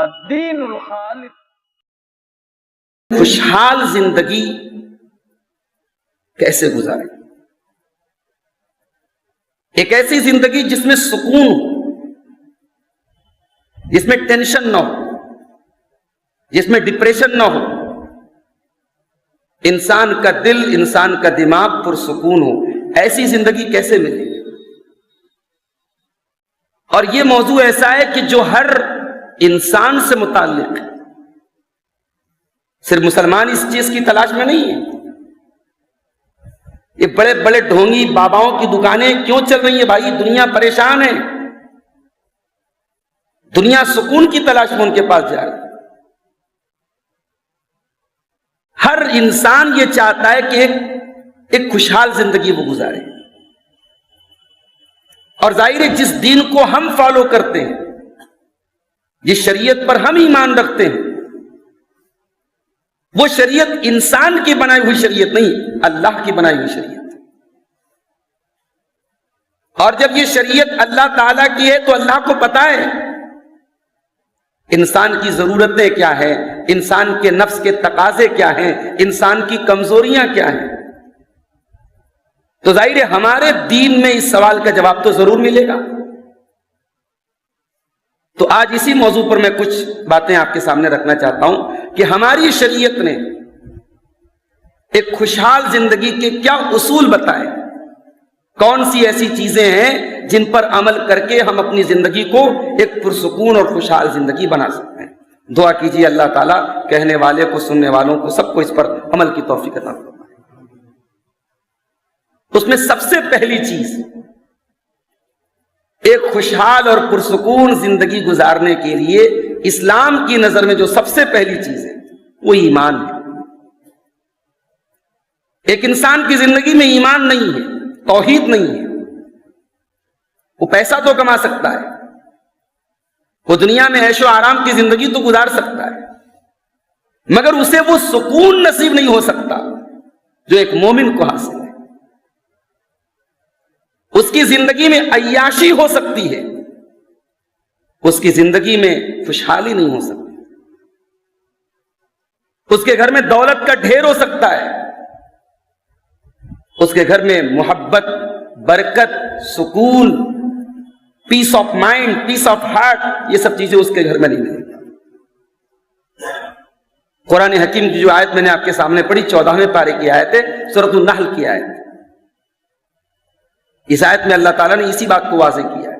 الدین الخالد. خوشحال زندگی کیسے گزارے؟ ایک ایسی زندگی جس میں سکون ہو، جس میں ٹینشن نہ ہو، جس میں ڈپریشن نہ ہو، انسان کا دل، انسان کا دماغ پرسکون ہو. ایسی زندگی کیسے ملے گی؟ اور یہ موضوع ایسا ہے کہ جو ہر انسان سے متعلق ہے. صرف مسلمان اس چیز کی تلاش میں نہیں ہے. یہ بڑے بڑے ڈھونگی باباؤں کی دکانیں کیوں چل رہی ہیں بھائی؟ دنیا پریشان ہے، دنیا سکون کی تلاش میں ان کے پاس جا رہی ہے. ہر انسان یہ چاہتا ہے کہ ایک خوشحال زندگی وہ گزارے. اور ظاہر ہے جس دین کو ہم فالو کرتے ہیں، جس شریعت پر ہم ایمان رکھتے ہیں، وہ شریعت انسان کی بنائی ہوئی شریعت نہیں، اللہ کی بنائی ہوئی شریعت. اور جب یہ شریعت اللہ تعالیٰ کی ہے تو اللہ کو پتا ہے انسان کی ضرورتیں کیا ہیں، انسان کے نفس کے تقاضے کیا ہیں، انسان کی کمزوریاں کیا ہیں. تو ظاہر ہے ہمارے دین میں اس سوال کا جواب تو ضرور ملے گا. تو آج اسی موضوع پر میں کچھ باتیں آپ کے سامنے رکھنا چاہتا ہوں کہ ہماری شریعت نے ایک خوشحال زندگی کے کیا اصول بتائے، کون سی ایسی چیزیں ہیں جن پر عمل کر کے ہم اپنی زندگی کو ایک پرسکون اور خوشحال زندگی بنا سکتے ہیں. دعا کیجیے اللہ تعالیٰ کہنے والے کو، سننے والوں کو، سب کو اس پر عمل کی توفیق عطا فرمائے. اس میں سب سے پہلی چیز، ایک خوشحال اور پرسکون زندگی گزارنے کے لیے اسلام کی نظر میں جو سب سے پہلی چیز ہے وہ ایمان ہے. ایک انسان کی زندگی میں ایمان نہیں ہے، توحید نہیں ہے، وہ پیسہ تو کما سکتا ہے، وہ دنیا میں عیش و آرام کی زندگی تو گزار سکتا ہے، مگر اسے وہ سکون نصیب نہیں ہو سکتا جو ایک مومن کو حاصل ہے. اس کی زندگی میں عیاشی ہو سکتی ہے، اس کی زندگی میں خوشحالی نہیں ہو سکتی. اس کے گھر میں دولت کا ڈھیر ہو سکتا ہے، اس کے گھر میں محبت، برکت، سکون، peace of mind, peace of heart, یہ سب چیزیں اس کے گھر میں نہیں ملیں گی. قرآن حکیم کی جو آیت میں نے آپ کے سامنے پڑھی 14ویں پارے کی آیت ہے، سورۃ النحل کی آیت. اس آیت میں اللہ تعالیٰ نے اسی بات کو واضح کیا ہے.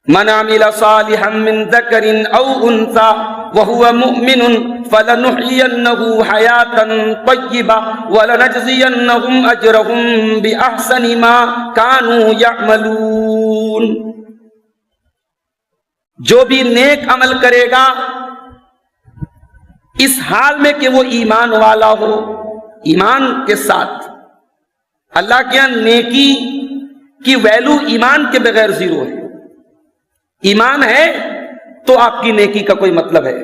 من عمل صالحا من ذکر او انثى وهو مؤمن فلنحيينه حياة طيبة ولنجزينهم اجرهم باحسن ما كانوا يعملون. جو بھی نیک عمل کرے گا اس حال میں کہ وہ ایمان والا ہو، ایمان کے ساتھ. اللہ کے یہاں نیکی کی ویلو ایمان کے بغیر زیرو ہے. ایمان ہے تو آپ کی نیکی کا کوئی مطلب ہے.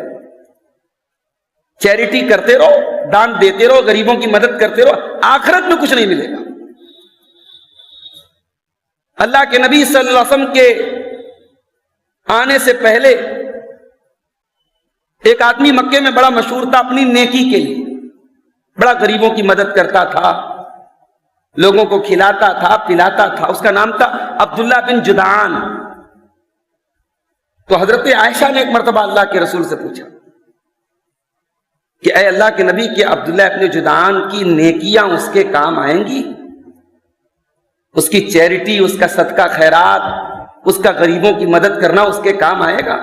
چیریٹی کرتے رہو، دان دیتے رہو، غریبوں کی مدد کرتے رہو، آخرت میں کچھ نہیں ملے گا. اللہ کے نبی صلی اللہ علیہ وسلم کے آنے سے پہلے ایک آدمی مکے میں بڑا مشہور تھا اپنی نیکی کے لیے، بڑا غریبوں کی مدد کرتا تھا، لوگوں کو کھلاتا تھا، پلاتا تھا. اس کا نام تھا عبداللہ بن جدعان. تو حضرت عائشہ نے ایک مرتبہ اللہ کے رسول سے پوچھا کہ اے اللہ کے نبی، کہ عبداللہ ابن جدعان کی نیکیاں اس کے کام آئیں گی؟ اس کی چیریٹی، اس کا صدقہ خیرات، اس کا غریبوں کی مدد کرنا اس کے کام آئے گا؟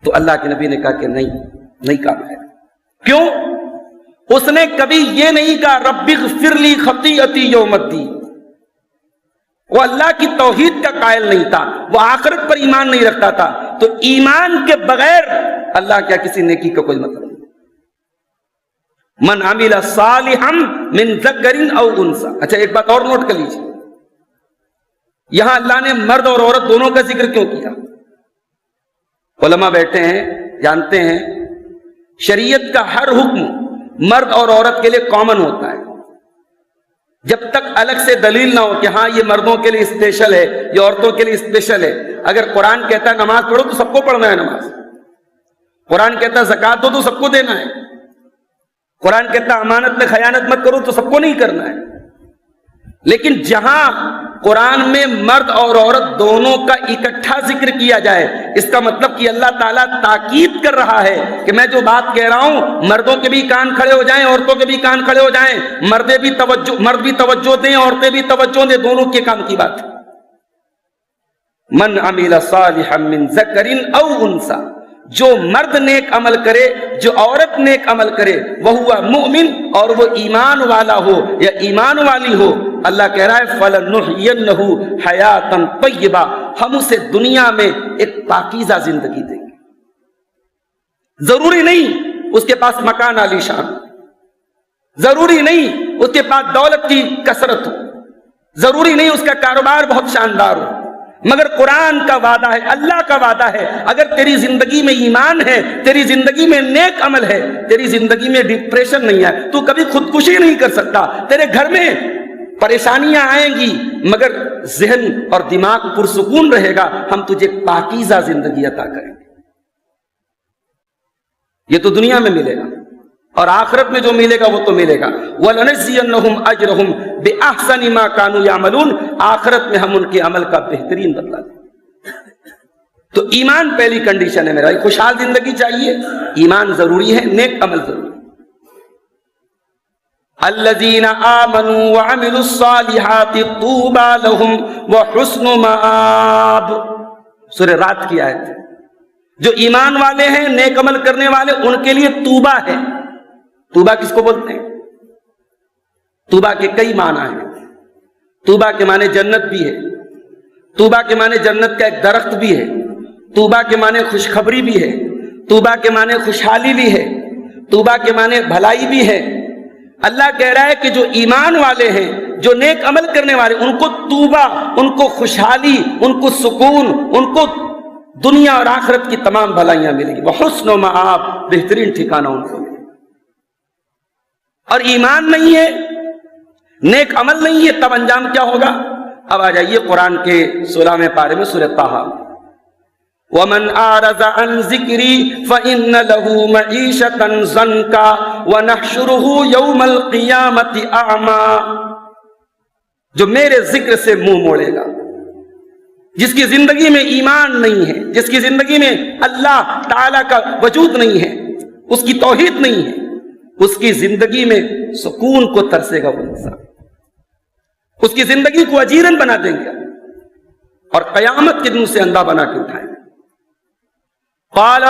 تو اللہ کے نبی نے کہا کہ نہیں کام آئے گا. کیوں؟ اس نے کبھی یہ نہیں کہا رب اغفر لی خطیئتی یوم الدین. وہ اللہ کی توحید کا قائل نہیں تھا، وہ آخرت پر ایمان نہیں رکھتا تھا. تو ایمان کے بغیر اللہ کیا کسی نیکی کا کوئی مطلب نہیں. من عمل صالحا من ذکر او انثى. اچھا ایک بات اور نوٹ کر لیجیے، یہاں اللہ نے مرد اور عورت دونوں کا ذکر کیوں کیا؟ علماء بیٹھے ہیں، جانتے ہیں شریعت کا ہر حکم مرد اور عورت کے لیے کامن ہوتا ہے. جب تک الگ سے دلیل نہ ہو کہ ہاں یہ مردوں کے لیے اسپیشل ہے، یہ عورتوں کے لیے اسپیشل ہے۔ اگر قرآن کہتا ہے نماز پڑھو تو سب کو پڑھنا ہے نماز، قرآن کہتا ہے زکوٰۃ دو تو سب کو دینا ہے، قرآن کہتا ہے امانت میں خیانت مت کرو تو سب کو نہیں کرنا ہے۔ لیکن جہاں قرآن میں مرد اور عورت دونوں کا اکٹھا ذکر کیا جائے، اس کا مطلب کہ اللہ تعالیٰ تاکید کر رہا ہے کہ میں جو بات کہہ رہا ہوں مردوں کے بھی کان کھڑے ہو جائیں، عورتوں کے بھی کان کھڑے ہو جائیں، مرد بھی توجہ دیں، عورتیں بھی توجہ دیں، دونوں کے کام کی بات ہے۔ من عمل صالحا من ذکر او انثی، جو مرد نیک عمل کرے، جو عورت نیک عمل کرے، وہو مؤمن، اور وہ ایمان والا ہو یا ایمان والی ہو، اللہ کہہ رہا ہے فَلَنُحْيِيَنَّهُ حَيَاةً طَيِّبَةً، ہم اسے دنیا میں ایک پاکیزہ زندگی دیں گے۔ ضروری نہیں اس کے پاس مکان عالی شان، ضروری نہیں اس کے پاس دولت کی کثرت ہو، ضروری نہیں اس کا کاروبار بہت شاندار ہو، مگر قرآن کا وعدہ ہے، اللہ کا وعدہ ہے، اگر تیری زندگی میں ایمان ہے، تیری زندگی میں نیک عمل ہے، تیری زندگی میں ڈپریشن نہیں ہے، تو کبھی خودکشی نہیں کر سکتا، تیرے گھر میں پریشانیاں آئیں گی مگر ذہن اور دماغ پرسکون رہے گا، ہم تجھے پاکیزہ زندگی عطا کریں گے۔ یہ تو دنیا میں ملے گا، اور آخرت میں جو ملے گا وہ تو ملے گا۔ وَلَنَجْزِيَنَّهُمْ أَجْرَهُمْ بِأَحْسَنِ مَا كَانُوا يَعْمَلُونَ، آخرت میں ہم ان کے عمل کا بہترین بدلہ دیں۔ تو ایمان پہلی کنڈیشن ہے میرا، خوشحال زندگی چاہیے، ایمان ضروری ہے، نیک عمل ضروری ہے۔ الذین آمنوا وعملوا الصالحات طوبى لهم وحسن مآب، سورہ رات کی آیت ہے۔ جو ایمان والے ہیں، نیک عمل کرنے والے، ان کے لیے طوبہ ہے۔ طوبہ کس کو بولتے ہیں؟ طوبہ کے کئی معنی ہیں۔ طوبہ کے معنی جنت بھی ہے، طوبہ کے معنی جنت کا ایک درخت بھی ہے، طوبہ کے معنی خوشخبری بھی ہے، طوبہ کے معنی خوشحالی بھی ہے، طوبہ کے معنی بھلائی بھی ہے۔ اللہ کہہ رہا ہے کہ جو ایمان والے ہیں، جو نیک عمل کرنے والے، ان کو طوبہ، ان کو خوشحالی، ان کو سکون، ان کو دنیا اور آخرت کی تمام بھلائیاں ملیں گی۔ وحسن و مآب، بہترین ٹھکانہ ان کو ملے گا۔ اور ایمان نہیں ہے، نیک عمل نہیں ہے، تب انجام کیا ہوگا؟ اب آ جائیے قرآن کے 16ویں پارے میں سورہ طٰہٰ۔ وَمَنْ أَعْرَضَ عَنْ ذِكْرِي فَإِنَّ لَهُ مَعِيشَةً ضَنْكًا وَنَحْشُرُهُ يَوْمَ الْقِيَامَةِ أَعْمَىٰ، جو میرے ذکر سے منہ موڑے گا، جس کی زندگی میں ایمان نہیں ہے، جس کی زندگی میں اللہ تعالیٰ کا وجود نہیں ہے، اس کی توحید نہیں ہے، اس کی زندگی میں سکون کو ترسے گا وہ انسان، اس کی زندگی کو اجیرن بنا دیں گے اور قیامت کے دن سے اندھا بنا کے اٹھائیں گے۔ قال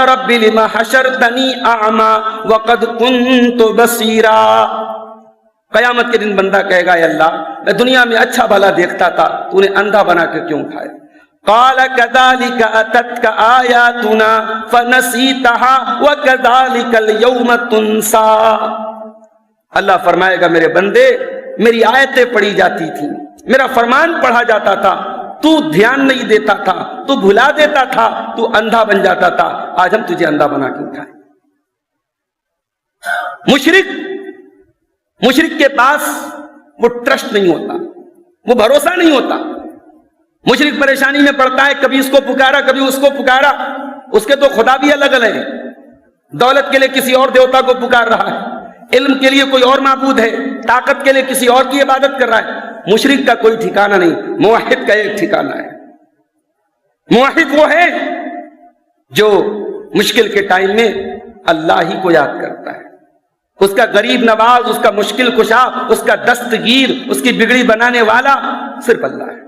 رب لما حشرتنی اعمی وقد كنت بصیرا، قیامت کے دن بندہ کہے گا اے اللہ میں دنیا میں اچھا بھلا دیکھتا تھا، تو نے اندھا بنا کے کیوں اٹھایا؟ قال كذلك اتتك آیاتنا فنسیتها وكذلك اليوم تنسى، اللہ فرمائے گا میرے بندے میری آیتیں پڑھی جاتی تھیں، میرا فرمان پڑھا جاتا تھا، تو دھیان نہیں دیتا تھا، تو بھلا دیتا تھا، تو اندھا بن جاتا تھا، آج ہم تجھے اندھا بنا کے اٹھائیں۔ مشرک کے پاس وہ ٹرسٹ نہیں ہوتا، وہ بھروسہ نہیں ہوتا۔ مشرک پریشانی میں پڑتا ہے، کبھی اس کو پکارا کبھی اس کو پکارا، اس کے تو خدا بھی الگ الگ ہے، دولت کے لیے کسی اور دیوتا کو پکار رہا ہے، علم کے لیے کوئی اور معبود ہے، طاقت کے لیے کسی اور کی عبادت کر رہا ہے۔ مشرک کا کوئی ٹھکانہ نہیں، موحد کا ایک ٹھکانہ ہے۔ موحد وہ ہے جو مشکل کے ٹائم میں اللہ ہی کو یاد کرتا ہے، اس کا غریب نواز، اس کا مشکل کشا، اس کا دستگیر، اس کی بگڑی بنانے والا صرف اللہ ہے۔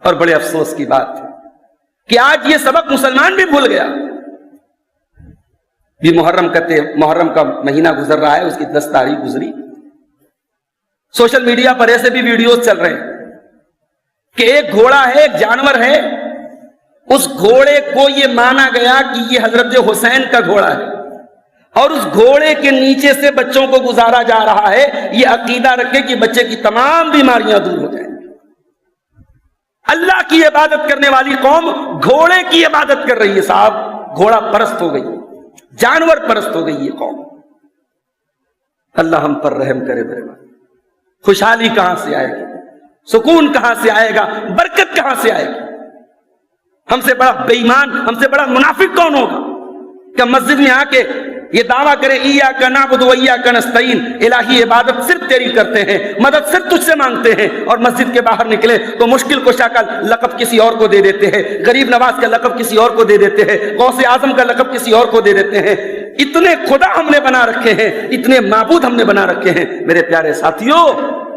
اور بڑے افسوس کی بات ہے کہ آج یہ سبق مسلمان بھی بھول گیا۔ بھی محرم کا مہینہ گزر رہا ہے، اس کی 10 تاریخ گزری، سوشل میڈیا پر ایسے بھی ویڈیوز چل رہے ہیں کہ ایک گھوڑا ہے، ایک جانور ہے، اس گھوڑے کو یہ مانا گیا کہ یہ حضرت حسین کا گھوڑا ہے، اور اس گھوڑے کے نیچے سے بچوں کو گزارا جا رہا ہے، یہ عقیدہ رکھے کہ بچے کی تمام بیماریاں دور ہو جائیں۔ اللہ کی عبادت کرنے والی قوم گھوڑے کی عبادت کر رہی ہے، صاحب گھوڑا پرست ہو گئی، جانور پرست ہو گئی یہ قوم۔ اللہ ہم پر رحم کرے میرے بھائی. خوشحالی کہاں سے آئے گی؟ سکون کہاں سے آئے گا؟ برکت کہاں سے آئے گی؟ ہم سے بڑا بے ایمان، ہم سے بڑا منافق کون ہوگا کہ مسجد میں آ کے یہ دعویٰ کرے ایاک نعبد و ایاک نستعین، الہی عبادت صرف تیری کرتے ہیں، مدد صرف تجھ سے مانگتے ہیں، اور مسجد کے باہر نکلے تو مشکل کشا کا لقب کسی اور کو دے دیتے ہیں، غریب نواز کا لقب کسی اور کو دے دیتے ہیں، غوث اعظم کا لقب کسی اور کو دے دیتے ہیں. اتنے خدا ہم نے بنا رکھے ہیں، اتنے معبود ہم نے بنا رکھے ہیں. میرے پیارے ساتھیوں،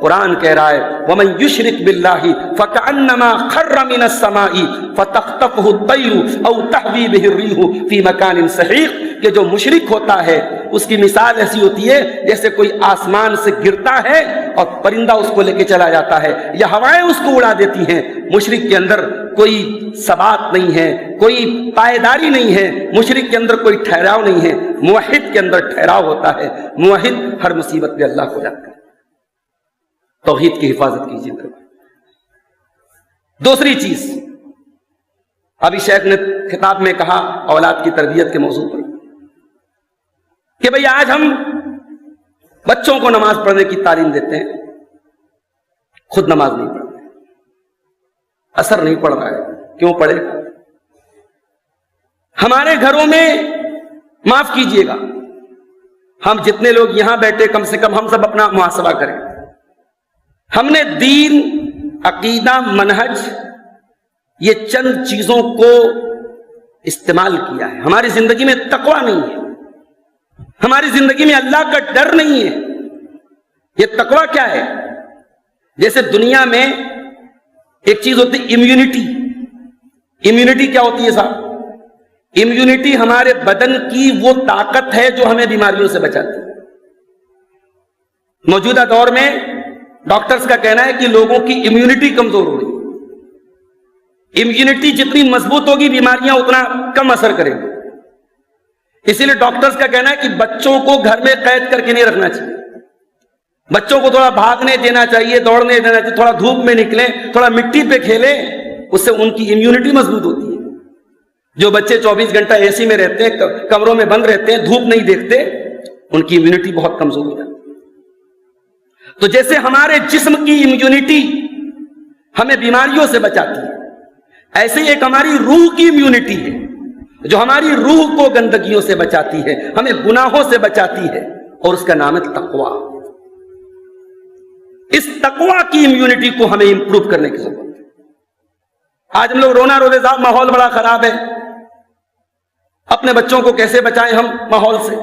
قرآن کہہ رہا ہے وَمَن يُشْرِكْ بِاللَّهِ فَكَأَنَّمَا خَرَّ مِنَ السَّمَاءِ فَتَخْطَفُهُ الطَّيْرُ أَوْ تَهْوِي بِهِ الرِّيحُ فِي مَكَانٍ سَحِيقٍ. کہ جو مشرک ہوتا ہے اس کی مثال ایسی ہوتی ہے جیسے کوئی آسمان سے گرتا ہے اور پرندہ اس کو لے کے چلا جاتا ہے یا ہوائیں اس کو اڑا دیتی ہیں. مشرک کے اندر کوئی ثبات نہیں ہے، کوئی پائیداری نہیں ہے، مشرک کے اندر کوئی ٹھہراؤ نہیں ہے. موحد کے اندر ٹھہراؤ ہوتا ہے. موحد ہر مصیبت پہ اللہ کو جاتا ہے. توحید کی حفاظت کیجیے. دوسری چیز ابھی شیخ نے خطاب میں کہا اولاد کی تربیت کے موضوع پر کہ بھئی آج ہم بچوں کو نماز پڑھنے کی تعلیم دیتے ہیں، خود نماز نہیں پڑھتے، اثر نہیں پڑ رہا ہے. کیوں پڑھے؟ ہمارے گھروں میں معاف کیجئے گا، ہم جتنے لوگ یہاں بیٹھے کم سے کم ہم سب اپنا محاسبہ کریں. ہم نے دین، عقیدہ، منہج، یہ چند چیزوں کو استعمال کیا ہے. ہماری زندگی میں تقویٰ نہیں ہے، ہماری زندگی میں اللہ کا ڈر نہیں ہے. یہ تقویٰ کیا ہے؟ جیسے دنیا میں ایک چیز ہوتی ہے امیونٹی. امیونٹی کیا ہوتی ہے صاحب؟ امیونٹی ہمارے بدن کی وہ طاقت ہے جو ہمیں بیماریوں سے بچاتی ہے. موجودہ دور میں ڈاکٹرز کا کہنا ہے کہ لوگوں کی امیونٹی کمزور ہو رہی ہے. امیونٹی جتنی مضبوط ہوگی بیماریاں اتنا کم اثر کریں گی. اسی لیے ڈاکٹرز کا کہنا ہے کہ بچوں کو گھر میں قید کر کے نہیں رکھنا چاہیے. بچوں کو تھوڑا بھاگنے دینا چاہیے، دوڑنے دینا چاہیے، تھوڑا دھوپ میں نکلیں، تھوڑا مٹی پہ کھیلیں، اس سے ان کی امیونٹی مضبوط ہوتی ہے. جو بچے 24 گھنٹہ اے سی میں رہتے ہیں، کمروں میں بند رہتے ہیں، دھوپ نہیں دیکھتے، ان کی امیونٹی بہت کمزور ہو جاتی ہے. تو جیسے ہمارے جسم کی امیونٹی ہمیں بیماریوں سے بچاتی ہے، ایسے ہی ایک ہماری روح کی امیونٹی ہے جو ہماری روح کو گندگیوں سے بچاتی ہے، ہمیں گناہوں سے بچاتی ہے، اور اس کا نام ہے تقویٰ. اس تقویٰ کی امیونٹی کو ہمیں امپروو کرنے کی ضرورت ہے. آج ہم لوگ رونا رو دے، ماحول بڑا خراب ہے، اپنے بچوں کو کیسے بچائیں ہم ماحول سے؟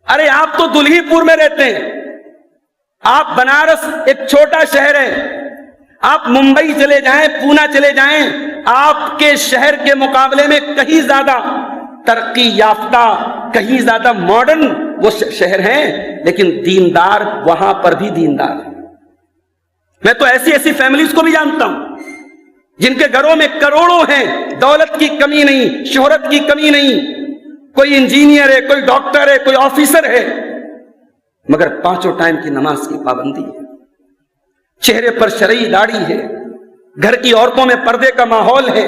ارے آپ تو دلہی پور میں رہتے ہیں، آپ بنارس ایک چھوٹا شہر ہے، آپ ممبئی چلے جائیں، پونا چلے جائیں، آپ کے شہر کے مقابلے میں کہیں زیادہ ترقی یافتہ، کہیں زیادہ ماڈرن وہ شہر ہیں، لیکن دیندار وہاں پر بھی دیندار ہیں. میں تو ایسی ایسی فیملیز کو بھی جانتا ہوں جن کے گھروں میں کروڑوں ہیں، دولت کی کمی نہیں، شہرت کی کمی نہیں، کوئی انجینئر ہے، کوئی ڈاکٹر ہے، کوئی آفیسر ہے، مگر 5 ٹائم کی نماز کی پابندی ہے، چہرے پر شرعی داڑھی ہے، گھر کی عورتوں میں پردے کا ماحول ہے.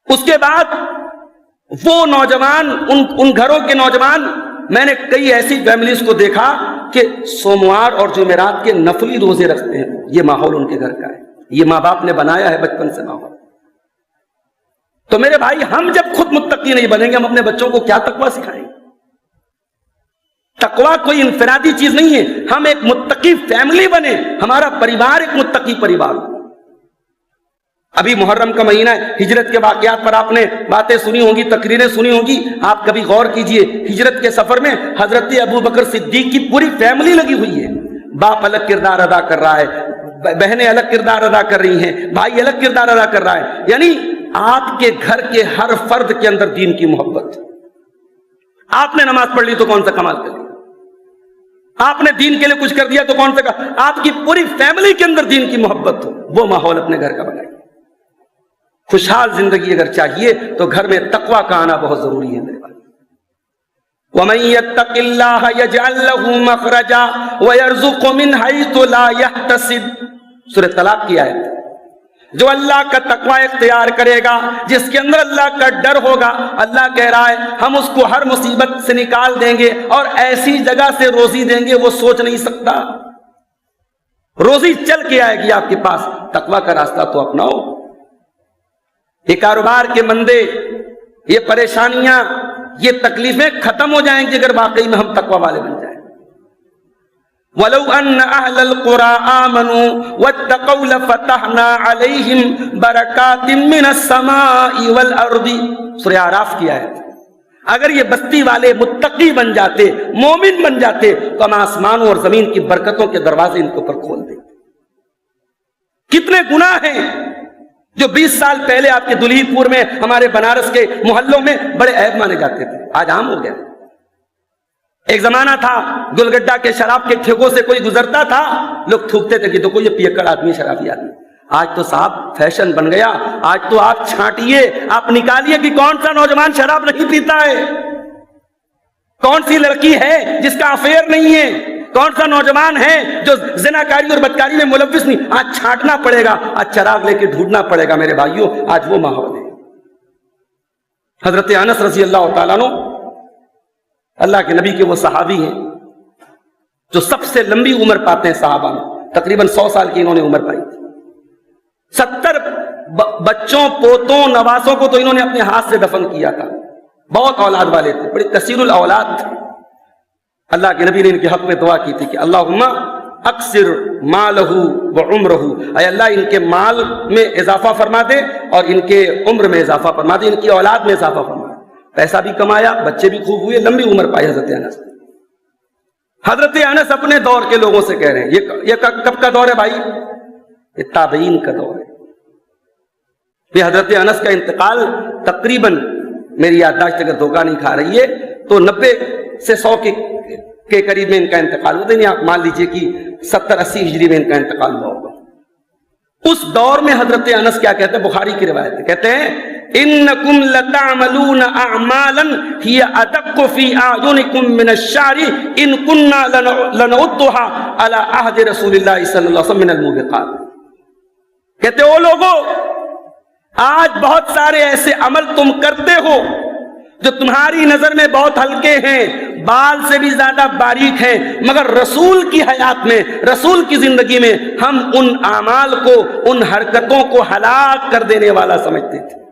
اس کے بعد وہ نوجوان، ان گھروں کے نوجوان، میں نے کئی ایسی فیملیز کو دیکھا کہ سوموار اور جمعرات کے نفلی روزے رکھتے ہیں. یہ ماحول ان کے گھر کا ہے، یہ ماں باپ نے بنایا ہے بچپن سے ماحول. تو میرے بھائی، ہم جب خود متقی نہیں بنیں گے، ہم اپنے بچوں کو کیا تقویٰ سکھائیں گے؟ تقویٰ کوئی انفرادی چیز نہیں ہے. ہم ایک متقی فیملی بنے، ہمارا پریوار ایک متقی پریوار. ابھی محرم کا مہینہ ہے، ہجرت کے واقعات پر آپ نے باتیں سنی ہوں گی، تقریریں سنی ہوں گی. آپ کبھی غور کیجئے، ہجرت کے سفر میں حضرت ابو بکر صدیق کی پوری فیملی لگی ہوئی ہے. باپ الگ کردار ادا کر رہا ہے، بہنیں الگ کردار ادا کر رہی ہیں، بھائی الگ کردار ادا کر رہا ہے. یعنی آپ کے گھر کے ہر فرد کے اندر دین کی محبت. آپ نے نماز پڑھ لی تو کون سا کمال کر لیا، آپ نے دین کے لیے کچھ کر دیا تو کون سا، آپ کی پوری فیملی کے اندر دین کی محبت ہو. وہ ماحول اپنے گھر کا بنائیے. خوشحال زندگی اگر چاہیے تو گھر میں تقویٰ کا آنا بہت ضروری ہے میرے بھائی. وَمَن يَتَّقِ اللَّهَ يَجْعَل لَّهُ مَخْرَجًا وَيَرْزُقْهُ مِنْ حَيْثُ لَا يَحْتَسِبُ. سورہ طلاق کی آیت. جو اللہ کا تقوی اختیار کرے گا، جس کے اندر اللہ کا ڈر ہوگا، اللہ کہہ رہا ہے ہم اس کو ہر مصیبت سے نکال دیں گے اور ایسی جگہ سے روزی دیں گے وہ سوچ نہیں سکتا۔ روزی چل کے آئے گی آپ کے پاس، تقوی کا راستہ تو اپناؤ۔ یہ کاروبار کے مندے، یہ پریشانیاں، یہ تکلیفیں ختم ہو جائیں گی اگر واقعی میں ہم تقوی والے بن جائیں۔ وَلَوْ أَنَّ أَهْلَ الْقُرَىٰ آمَنُوا وَاتَّقَوْا لَفَتَحْنَا عَلَيْهِمْ بَرَكَاتٍ مِّنَ السَّمَاءِ وَالْأَرْضِ۔ سورہ اعراف کی آیت۔ اگر یہ بستی والے متقی بن جاتے، مومن بن جاتے، تو ہم آسمانوں اور زمین کی برکتوں کے دروازے ان کے اوپر کھول دیتے۔ کتنے گناہ ہیں جو 20 سال پہلے آپ کے دلہی پور میں، ہمارے بنارس کے محلوں میں بڑے عیب مانے جاتے تھے، آج عام ہو گیا۔ ایک زمانہ تھا گلگڈا کے شراب کے ٹھیکوں سے کوئی گزرتا تھا، لوگ تھوکتے تھے کہ تو کوئی پیکڑ آدمی، شرابی آدمی۔ آج تو صاحب فیشن بن گیا، آج تو آپ چھانٹیے، آپ نکالیے کہ کون سا نوجوان شراب نہیں پیتا ہے، کون سی لڑکی ہے جس کا افیئر نہیں ہے، کون سا نوجوان ہے جو زناکاری اور بدکاری میں ملوث نہیں۔ آج چھانٹنا پڑے گا، آج چراغ لے کے ڈھونڈنا پڑے گا میرے بھائیوں، آج وہ ماحول ہے۔ حضرت انس رضی اللہ تعالیٰ عنہ اللہ کے نبی کے وہ صحابی ہیں جو سب سے لمبی عمر پاتے ہیں صحابہ میں، تقریباً 100 سال کی انہوں نے عمر پائی تھی۔ 70 بچوں، پوتوں، نواسوں کو تو انہوں نے اپنے ہاتھ سے دفن کیا تھا، بہت اولاد والے تھے، بڑی کثیر الاولاد تھے۔ اللہ کے نبی نے ان کے حق میں دعا کی تھی کہ اللہم اکثر مالہ وعمرہ، اے اللہ ان کے مال میں اضافہ فرما دے اور ان کے عمر میں اضافہ فرما دے، ان کی اولاد میں اضافہ فرما دے۔ پیسہ بھی کمایا، بچے بھی خوب ہوئے، لمبی عمر پائی حضرت انس۔ حضرت انس اپنے دور کے لوگوں سے کہہ رہے ہیں، یہ کب کا دور ہے بھائی؟ یہ تابعین کا دور ہے۔ یہ حضرت انس کا انتقال تقریباً، میری یادداشت اگر دھوکہ نہیں کھا رہی ہے تو 90 سے 100 کے قریب میں ان کا انتقال ہوتا ہے، نہیں آپ مان لیجئے کہ 70-80 ہجری میں ان کا انتقال ہوا ہوگا۔ اس دور میں حضرت انس کیا کہتے ہیں، بخاری کی روایت ہے، کہتے ہیں انکم لتعملون اعمالا ہی ادق فی اعینکم من الشعر ان کننا لنعدها علی عہد رسول اللہ صلی اللہ علیہ وسلم من الموبقات۔ کہتے او لوگو، آج بہت سارے ایسے عمل تم کرتے ہو جو تمہاری نظر میں بہت ہلکے ہیں، بال سے بھی زیادہ باریک ہیں، مگر رسول کی حیات میں، رسول کی زندگی میں ہم ان اعمال کو، ان حرکتوں کو ہلاک کر دینے والا سمجھتے تھے۔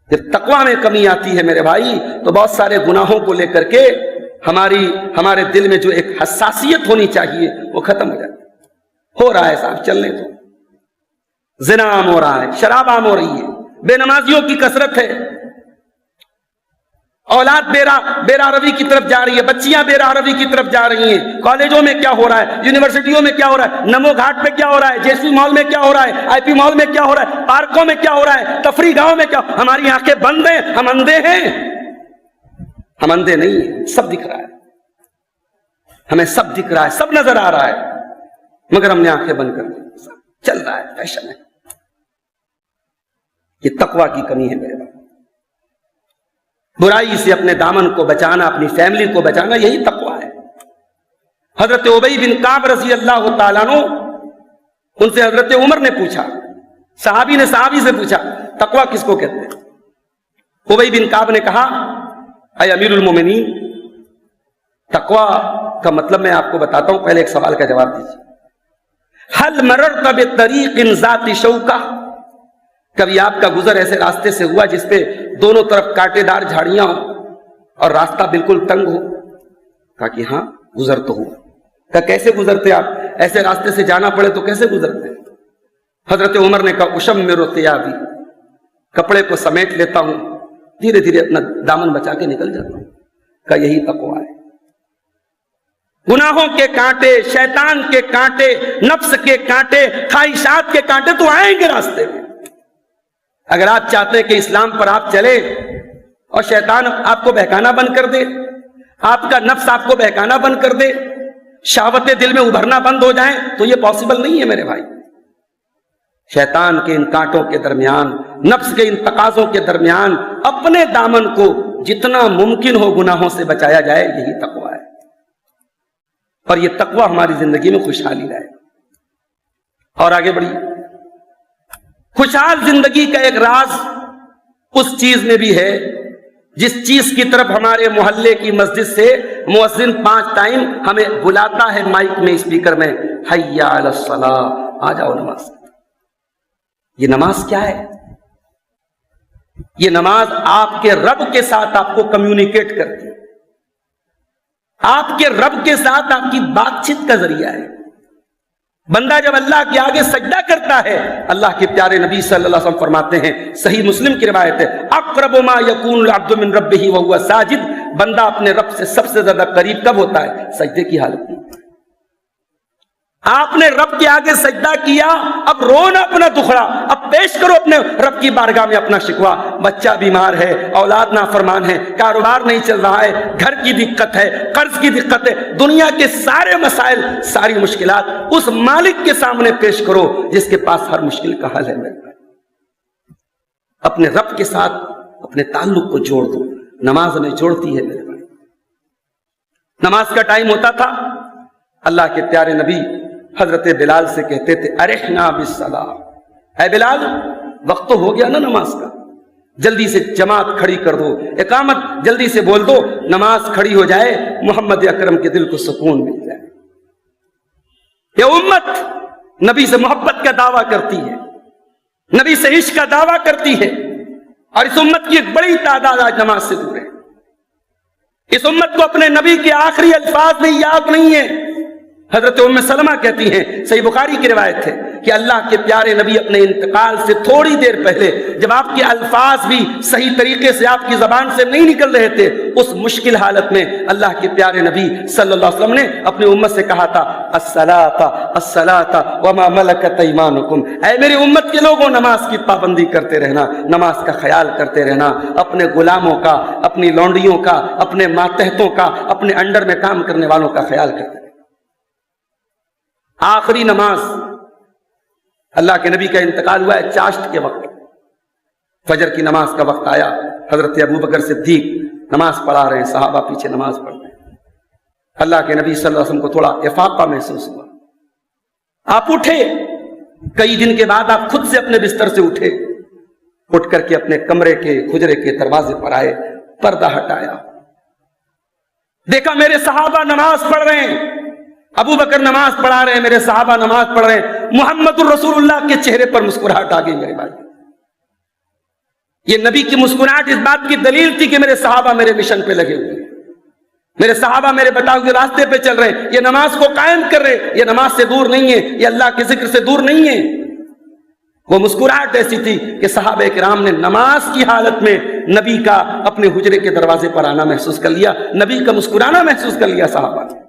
جب تقوی میں کمی آتی ہے میرے بھائی تو بہت سارے گناہوں کو لے کر کے ہمارے دل میں جو ایک حساسیت ہونی چاہیے وہ ختم ہو جاتی ہے۔ ہو رہا ہے صاحب، چلنے تو زنا عام ہو رہا ہے، شراب عام ہو رہی ہے، بے نمازیوں کی کثرت ہے، اولاد بے راہ کی طرف جا رہی ہے، بچیاں بے راہ کی طرف جا رہی ہیں۔ کالجوں میں کیا ہو رہا ہے، یونیورسٹیوں میں کیا ہو رہا ہے، نمو گھاٹ پہ کیا ہو رہا ہے، جے سی مال میں کیا ہو رہا ہے، آئی پی مال میں کیا ہو رہا ہے، پارکوں میں کیا ہو رہا ہے، تفریح گاہوں میں کیا، ہماری آنکھیں بند ہیں، ہم اندھے ہیں؟ ہم اندھے نہیں ہیں، سب دکھ رہا ہے، ہمیں سب دکھ رہا ہے، سب نظر آ رہا ہے، مگر ہم نے آنکھیں بند کر دی، چل رہا ہے، فیشن ہے۔ یہ تقوی کی کمی ہے میرے بھائی۔ برائی سے اپنے دامن کو بچانا، اپنی فیملی کو بچانا، یہی تقوی ہے۔ حضرت ابی بن کعب رضی اللہ تعالیٰ عنہ، ان سے حضرت عمر نے پوچھا، صحابی نے صحابی سے پوچھا تقوی کس کو کہتے ہیں؟ ابی بن کعب نے کہا اے امیر المومنین، تقوی کا مطلب میں آپ کو بتاتا ہوں، پہلے ایک سوال کا جواب دیجیے۔ هل مررت بطریق ذات شوکہ، کبھی آپ کا گزر ایسے راستے سے ہوا جس پہ دونوں طرف کانٹے دار جھاڑیاں ہوں اور راستہ بالکل تنگ ہو؟ کہا کہ ہاں گزر تو ہوا۔ کہا کیسے گزرتے آپ؟ ایسے راستے سے جانا پڑے تو کیسے گزرتے؟ حضرت عمر نے کہا اشمر ثیابی، کپڑے کو سمیٹ لیتا ہوں، دھیرے دھیرے اپنا دامن بچا کے نکل جاتا ہوں۔ کہا یہی تقوی ہے۔ گناہوں کے کانٹے، شیطان کے کانٹے، نفس کے کانٹے، خواہشات کے کانٹے تو آئیں گے راستے میں۔ اگر آپ چاہتے ہیں کہ اسلام پر آپ چلے اور شیطان آپ کو بہکانا بند کر دے، آپ کا نفس آپ کو بہکانا بند کر دے، شہوتیں دل میں ابھرنا بند ہو جائیں، تو یہ پاسبل نہیں ہے میرے بھائی۔ شیطان کے ان کانٹوں کے درمیان، نفس کے ان تقاضوں کے درمیان اپنے دامن کو جتنا ممکن ہو گناہوں سے بچایا جائے، یہی تقوی ہے۔ اور یہ تقوی ہماری زندگی میں خوشحالی لائے۔ اور آگے بڑھیے، خوشحال زندگی کا ایک راز اس چیز میں بھی ہے جس چیز کی طرف ہمارے محلے کی مسجد سے مؤذن 5 ٹائم ہمیں بلاتا ہے مائک میں، اسپیکر میں، حی علی الصلاۃ، آ جاؤ نماز۔ یہ نماز کیا ہے؟ یہ نماز آپ کے رب کے ساتھ آپ کو کمیونیکیٹ کرتی ہے، آپ کے رب کے ساتھ آپ کی بات چیت کا ذریعہ ہے۔ بندہ جب اللہ کے آگے سجدہ کرتا ہے، اللہ کے پیارے نبی صلی اللہ علیہ وسلم فرماتے ہیں، صحیح مسلم کی روایت ہے، اقرب ما یکون العبد من ربہ وہو ساجد، بندہ اپنے رب سے سب سے زیادہ قریب کب ہوتا ہے؟ سجدے کی حالت میں۔ آپ نے رب کے آگے سجدہ کیا، اب رونا اپنا دکھڑا، اب پیش کرو اپنے رب کی بارگاہ میں اپنا شکوہ۔ بچہ بیمار ہے، اولاد نافرمان ہے، کاروبار نہیں چل رہا ہے، گھر کی دقت ہے، قرض کی دقت ہے، دنیا کے سارے مسائل، ساری مشکلات اس مالک کے سامنے پیش کرو جس کے پاس ہر مشکل کا حل ہے۔ میرے بھائی، اپنے رب کے ساتھ اپنے تعلق کو جوڑ دو۔ نماز ہمیں جوڑتی ہے میرے بھائی۔ نماز کا ٹائم ہوتا تھا، اللہ کے پیارے نبی حضرت بلال سے کہتے تھے، ارحنا بالصلاۃ، اے بلال وقت تو ہو گیا نا نماز کا، جلدی سے جماعت کھڑی کر دو، اقامت جلدی سے بول دو، نماز کھڑی ہو جائے، محمد اکرم کے دل کو سکون مل جائے۔ یہ امت نبی سے محبت کا دعویٰ کرتی ہے، نبی سے عشق کا دعویٰ کرتی ہے، اور اس امت کی ایک بڑی تعداد آج نماز سے دور ہے۔ اس امت کو اپنے نبی کے آخری الفاظ میں یاد نہیں ہے۔ حضرت ام سلمہ کہتی ہیں، صحیح بخاری کی روایت ہے، کہ اللہ کے پیارے نبی اپنے انتقال سے تھوڑی دیر پہلے، جب آپ کے الفاظ بھی صحیح طریقے سے آپ کی زبان سے نہیں نکل رہے تھے، اس مشکل حالت میں اللہ کے پیارے نبی صلی اللہ علیہ وسلم نے اپنی امت سے کہا تھا، الصلاۃ الصلاۃ وما ملکت ایمانکم، اے میری امت کے لوگوں، نماز کی پابندی کرتے رہنا، نماز کا خیال کرتے رہنا، اپنے غلاموں کا، اپنی لونڈیوں کا، اپنے ماتحتوں کا، اپنے انڈر میں کام کرنے والوں کا خیال کرتے رہنا۔ آخری نماز، اللہ کے نبی کا انتقال ہوا ہے چاشت کے وقت، فجر کی نماز کا وقت آیا، حضرت ابوبکر صدیق نماز پڑھا رہے ہیں، صحابہ پیچھے نماز پڑھ رہے ہیں۔ اللہ کے نبی صلی اللہ علیہ وسلم کو تھوڑا افاقہ محسوس ہوا، آپ اٹھے، کئی دن کے بعد آپ خود سے اپنے بستر سے اٹھے، اٹھ کر کے اپنے کمرے کے حجرے کے دروازے پر آئے، پردہ ہٹایا، دیکھا میرے صحابہ نماز پڑھ رہے ہیں، ابو بکر نماز پڑھا رہے ہیں، میرے صحابہ نماز پڑھ رہے ہیں، محمد الرسول اللہ کے چہرے پر مسکراہٹ آ گئی میرے بھائی۔ یہ نبی کی مسکراہٹ اس بات کی دلیل تھی کہ میرے صحابہ میرے مشن پہ لگے ہوئے ہیں، میرے صحابہ میرے بتائے ہوئے راستے پہ چل رہے ہیں، یہ نماز کو قائم کر رہے ہیں، یہ نماز سے دور نہیں ہے، یہ اللہ کے ذکر سے دور نہیں ہے۔ وہ مسکراہٹ ایسی تھی کہ صحابہ کرام نے نماز کی حالت میں نبی کا اپنے حجرے کے دروازے پر آنا محسوس کر لیا، نبی کا مسکرانا محسوس کر لیا صحابہ نے۔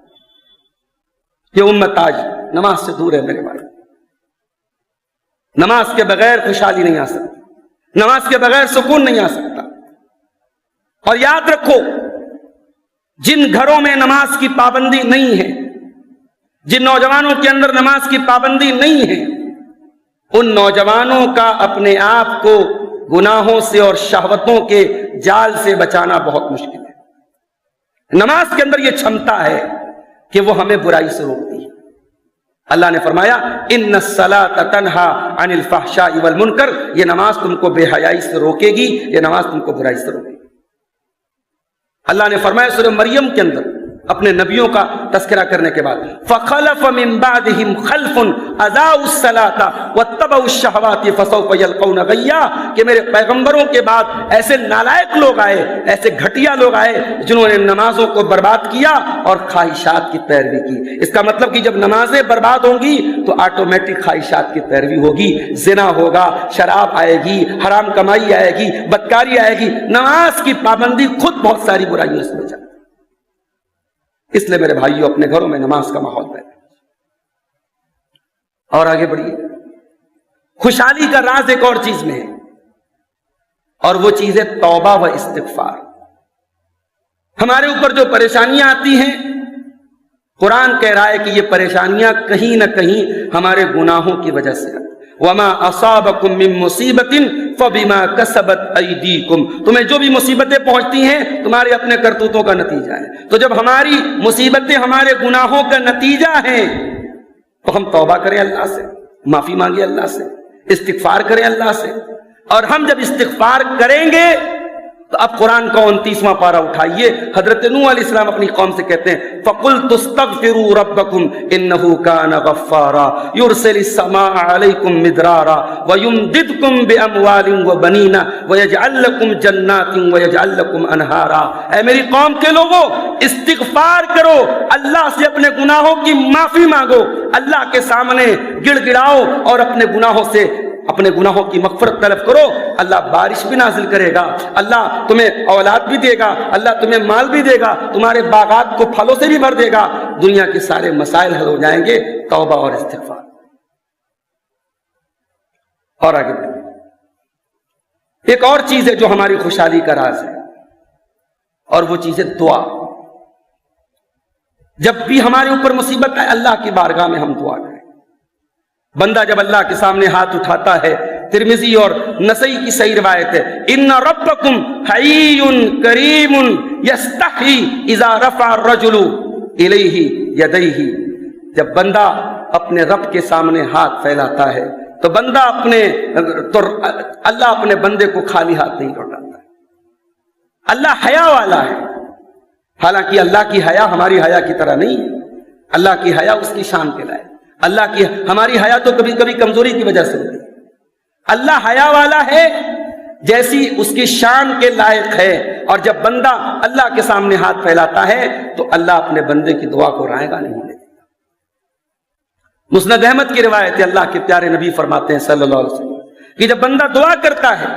یہ امت آج نماز سے دور ہے میرے بھائی۔ نماز کے بغیر خوشحالی نہیں آ سکتی، نماز کے بغیر سکون نہیں آ سکتا۔ اور یاد رکھو، جن گھروں میں نماز کی پابندی نہیں ہے، جن نوجوانوں کے اندر نماز کی پابندی نہیں ہے، ان نوجوانوں کا اپنے آپ کو گناہوں سے اور شہوتوں کے جال سے بچانا بہت مشکل ہے۔ نماز کے اندر یہ چھمتا ہے کہ وہ ہمیں برائی سے روکتی ہے۔ اللہ نے فرمایا، ان الصلاۃ تنہا عن الفحشاء والمنکر، یہ نماز تم کو بے حیائی سے روکے گی، یہ نماز تم کو برائی سے روکے گی۔ اللہ نے فرمایا سورہ مریم کے اندر اپنے نبیوں کا تذکرہ کرنے کے بعد، فخلف من بعدهم خلف اضاعوا الصلاۃ واتبعوا الشہوات فسوف یلقون غیا، کہ میرے پیغمبروں کے بعد ایسے نالائق لوگ آئے، ایسے گھٹیا لوگ آئے جنہوں نے نمازوں کو برباد کیا اور خواہشات کی پیروی کی۔ اس کا مطلب کہ جب نمازیں برباد ہوں گی تو آٹومیٹک خواہشات کی پیروی ہوگی، زنا ہوگا، شراب آئے گی، حرام کمائی آئے گی، بدکاری آئے گی۔ نماز کی پابندی خود بہت ساری برائیوں سے بچاتی۔ اس لیے میرے بھائیوں، اپنے گھروں میں نماز کا ماحول پیدا۔ اور آگے بڑھیے، خوشحالی کا راز ایک اور چیز میں ہے، اور وہ چیز ہے توبہ و استغفار۔ ہمارے اوپر جو پریشانیاں آتی ہیں، قرآن کہہ رہا ہے کہ یہ پریشانیاں کہیں نہ کہیں ہمارے گناہوں کی وجہ سے آتی۔ وما اصابکم من مصیبت فبما کسبت ایدیکم، تمہیں جو بھی مصیبتیں پہنچتی ہیں تمہارے اپنے کرتوتوں کا نتیجہ ہے۔ تو جب ہماری مصیبتیں ہمارے گناہوں کا نتیجہ ہیں تو ہم توبہ کریں اللہ سے، معافی مانگے اللہ سے، استغفار کریں اللہ سے. اور ہم جب استغفار کریں گے تو اب قرآن کا 29واں پارہ اٹھائیے. حضرت نوح علیہ السلام اپنی قوم سے کہتے ہیں فَقُلْتُ اسْتَغْفِرُوا رَبَّكُمْ إِنَّهُ كَانَ غَفَّارًا يُرْسِلِ السَّمَاءَ عَلَيْكُمْ مِدْرَارًا وَيُمْدِدْكُمْ بِأَمْوَالٍ وَبَنِينَ وَيَجْعَلْ لَكُمْ جَنَّاتٍ وَيَجْعَلْ لَكُمْ أَنْهَارًا. اے میری قوم کے لوگوں، استغفار کرو، اللہ سے اپنے گناہوں کی معافی مانگو، اللہ کے سامنے گڑ گڑاؤ اور اپنے گناہوں کی مغفرت طلب کرو. اللہ بارش بھی نازل کرے گا، اللہ تمہیں اولاد بھی دے گا، اللہ تمہیں مال بھی دے گا، تمہارے باغات کو پھلوں سے بھی بھر دے گا، دنیا کے سارے مسائل حل ہو جائیں گے. توبہ اور استغفار. اور آگے بڑھیں. ایک اور چیز ہے جو ہماری خوشحالی کا راز ہے، اور وہ چیز ہے دعا. جب بھی ہمارے اوپر مصیبت ہے اللہ کی بارگاہ میں ہم دعا کریں. بندہ جب اللہ کے سامنے ہاتھ اٹھاتا ہے، ترمذی اور نسائی کی صحیح روایت ہے، ان ربکم حی کریم یستحی اذا رفع الرجل الیہ یدیہ. جب بندہ اپنے رب کے سامنے ہاتھ پھیلاتا ہے تو اللہ اپنے بندے کو خالی ہاتھ نہیں لوٹاتا. اللہ حیا والا ہے. حالانکہ اللہ کی حیا ہماری حیا کی طرح نہیں ہے. اللہ کی حیا اس کی شان کے لائق. ہماری حیا تو کبھی کبھی کمزوری کی وجہ سے ہوتی ہے. اللہ حیا والا ہے جیسی اس کی شان کے لائق ہے. اور جب بندہ اللہ کے سامنے ہاتھ پھیلاتا ہے تو اللہ اپنے بندے کی دعا کو رائے گا نہیں ہونے دیتا. مسند احمد کی روایت ہے، اللہ کے پیارے نبی فرماتے ہیں صلی اللہ علیہ وسلم کہ جب بندہ دعا کرتا ہے